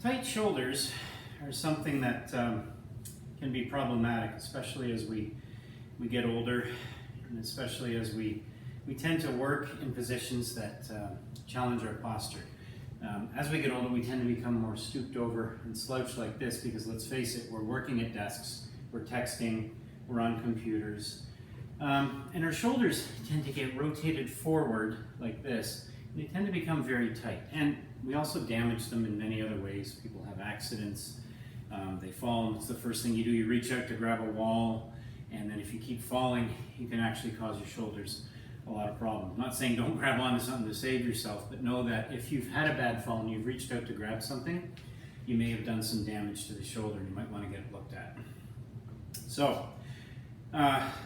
Tight shoulders are something that can be problematic, especially as we get older, and especially as we tend to work in positions that challenge our posture. As we get older, we tend to become more stooped over and slouched like this because, let's face it, we're working at desks, we're texting, we're on computers, and our shoulders tend to get rotated forward like this. They tend to become very tight, and we also damage them in many other ways. People have accidents, they fall, and it's the first thing you do. You reach out to grab a wall, and then if you keep falling, you can actually cause your shoulders a lot of problems. I'm not saying don't grab onto something to save yourself, but know that if you've had a bad fall and you've reached out to grab something, you may have done some damage to the shoulder, and you might want to get it looked at. So,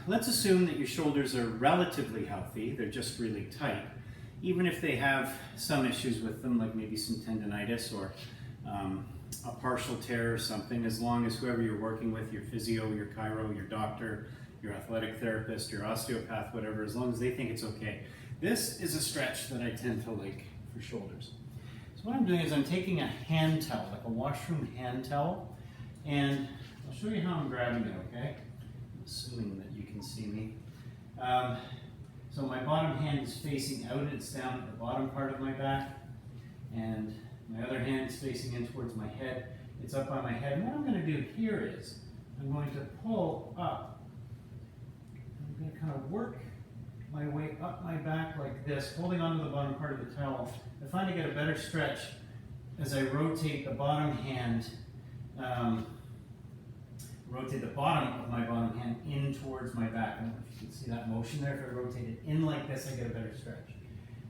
let's assume that your shoulders are relatively healthy, they're just really tight. Even if they have some issues with them, like maybe some tendonitis or a partial tear or something, as long as whoever you're working with, your physio, your chiro, your doctor, your athletic therapist, your osteopath, whatever, as long as they think it's okay. This is a stretch that I tend to like for shoulders. So what I'm doing is I'm taking a hand towel, like a washroom hand towel, and I'll show you how I'm grabbing it, okay? I'm assuming that you can see me. So my bottom hand is facing out, it's down at the bottom part of my back, and my other hand is facing in towards my head. It's up by my head, and what I'm going to do here is I'm going to pull up. I'm going to kind of work my way up my back like this, holding onto the bottom part of the towel. I find I get a better stretch as I rotate the bottom hand, rotate the bottom of my bottom hand in towards my back. I don't know if you can see that motion there. If I rotate it in like this, I get a better stretch.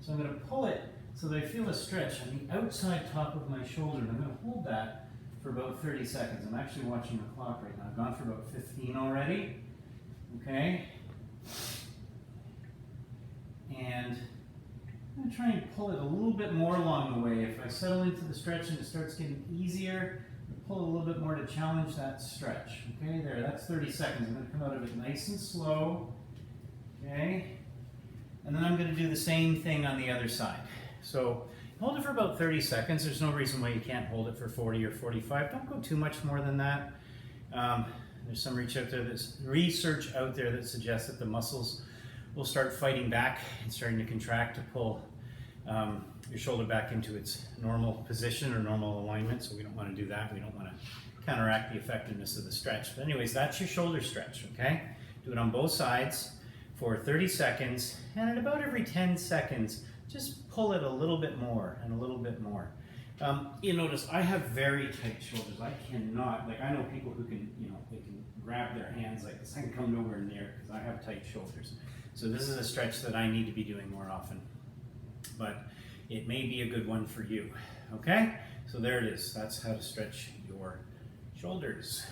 So I'm going to pull it so that I feel a stretch on the outside top of my shoulder, and I'm going to hold that for about 30 seconds. I'm actually watching the clock right now. I've gone for about 15 already. Okay? And I'm going to try and pull it a little bit more along the way. If I settle into the stretch and it starts getting easier, pull a little bit more to challenge that stretch. Okay, there, that's 30 seconds. I'm going to come out of it nice and slow. Okay, and then I'm going to do the same thing on the other side. So hold it for about 30 seconds. There's no reason why you can't hold it for 40 or 45. Don't go too much more than that. There's some research out there that suggests that the muscles will start fighting back and starting to contract to pull your shoulder back into its normal position or normal alignment, so we don't want to do that. We don't want to counteract the effectiveness of the stretch. But anyways, that's your shoulder stretch, okay? Do it on both sides for 30 seconds, and at about every 10 seconds, just pull it a little bit more and a little bit more. You notice I have very tight shoulders. I cannot, like I know people who can, they can grab their hands like this. I can come nowhere near because I have tight shoulders. So this is a stretch that I need to be doing more often. But it may be a good one for you, okay? So there it is. That's how to stretch your shoulders.